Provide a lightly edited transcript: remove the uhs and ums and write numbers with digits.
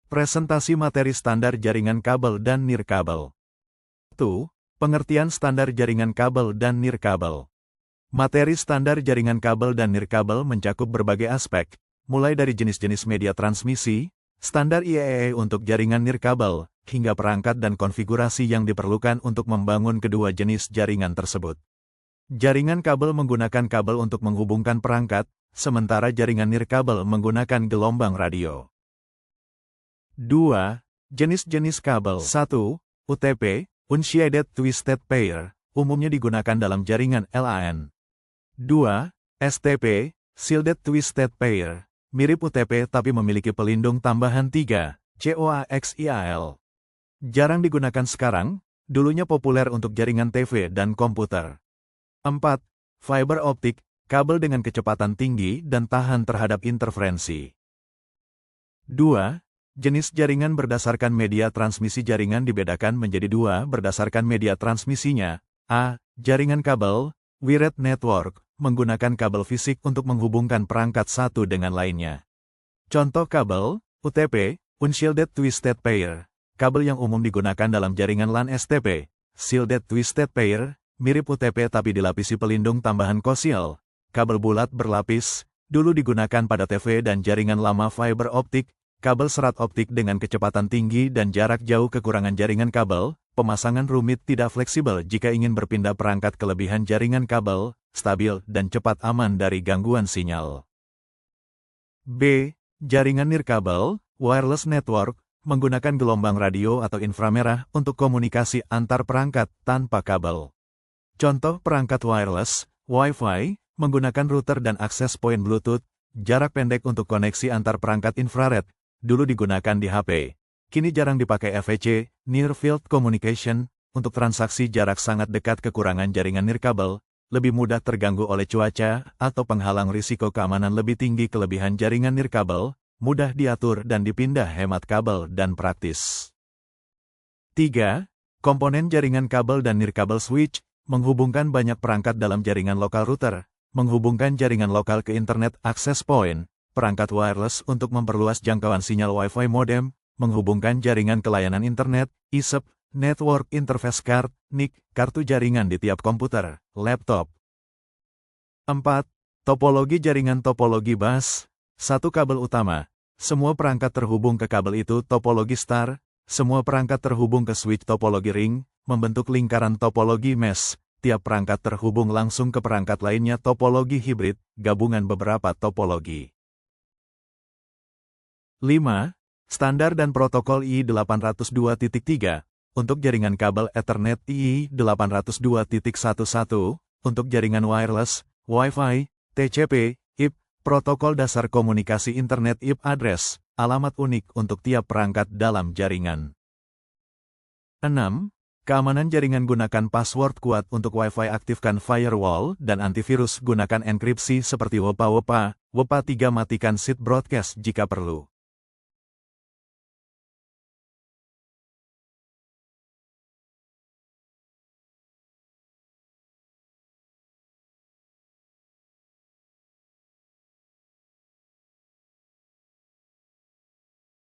Presentasi materi standar jaringan kabel dan nirkabel. 1. Pengertian standar jaringan kabel dan nirkabel. Materi standar jaringan kabel dan nirkabel mencakup berbagai aspek, mulai dari jenis-jenis media transmisi, standar IEEE untuk jaringan nirkabel, hingga perangkat dan konfigurasi yang diperlukan untuk membangun kedua jenis jaringan tersebut. Jaringan kabel menggunakan kabel untuk menghubungkan perangkat, sementara jaringan nirkabel menggunakan gelombang radio. 2. Jenis-jenis kabel. 1. UTP, Unshielded Twisted Pair, umumnya digunakan dalam jaringan LAN. 2. STP, Shielded Twisted Pair, mirip UTP tapi memiliki pelindung tambahan 3, coaxial. Jarang digunakan sekarang, dulunya populer untuk jaringan TV dan komputer. 4. Fiber optik, kabel dengan kecepatan tinggi dan tahan terhadap interferensi. 2. Jenis jaringan berdasarkan media transmisi. Jaringan dibedakan menjadi dua berdasarkan media transmisinya. A. Jaringan kabel, wired network, menggunakan kabel fisik untuk menghubungkan perangkat satu dengan lainnya. Contoh kabel, UTP, Unshielded Twisted Pair, kabel yang umum digunakan dalam jaringan LAN. STP, Shielded Twisted Pair, mirip UTP tapi dilapisi pelindung tambahan koaxial, kabel bulat berlapis, dulu digunakan pada TV dan jaringan lama. Fiber optik, kabel serat optik dengan kecepatan tinggi dan jarak jauh. Kekurangan jaringan kabel, pemasangan rumit, tidak fleksibel jika ingin berpindah perangkat. Kelebihan jaringan kabel, stabil dan cepat, aman dari gangguan sinyal. B. Jaringan nirkabel, wireless network, menggunakan gelombang radio atau inframerah untuk komunikasi antar perangkat tanpa kabel. Contoh perangkat wireless, Wi-Fi, menggunakan router dan akses point Bluetooth, jarak pendek untuk koneksi antar perangkat. Infrared, dulu digunakan di HP, kini jarang dipakai. FEC, Near Field Communication, untuk transaksi jarak sangat dekat. Kekurangan jaringan nirkabel, lebih mudah terganggu oleh cuaca atau penghalang. Risiko keamanan lebih tinggi. Kelebihan jaringan nirkabel, mudah diatur dan dipindah, hemat kabel dan praktis. 3. Komponen jaringan kabel dan nirkabel. Switch, menghubungkan banyak perangkat dalam jaringan lokal. Router, menghubungkan jaringan lokal ke internet. Access point, perangkat wireless untuk memperluas jangkauan sinyal. Wi-Fi modem, menghubungkan jaringan ke layanan internet. ISP, Network Interface Card, NIC, kartu jaringan di tiap komputer, laptop. 4. Topologi jaringan. Topologi bus, satu kabel utama, semua perangkat terhubung ke kabel itu. Topologi star, semua perangkat terhubung ke switch. Topologi ring, membentuk lingkaran. Topologi mesh, tiap perangkat terhubung langsung ke perangkat lainnya. Topologi hibrid, gabungan beberapa topologi. 5. Standar dan protokol II 802.3, untuk jaringan kabel Ethernet. II 802.11, untuk jaringan wireless, Wi-Fi, TCP, IP, protokol dasar komunikasi internet. IP address, alamat unik untuk tiap perangkat dalam jaringan. 6. Keamanan jaringan. Gunakan password kuat untuk Wi-Fi. Aktifkan firewall dan antivirus. Gunakan enkripsi seperti WPA-WPA 3. Matikan seed broadcast jika perlu.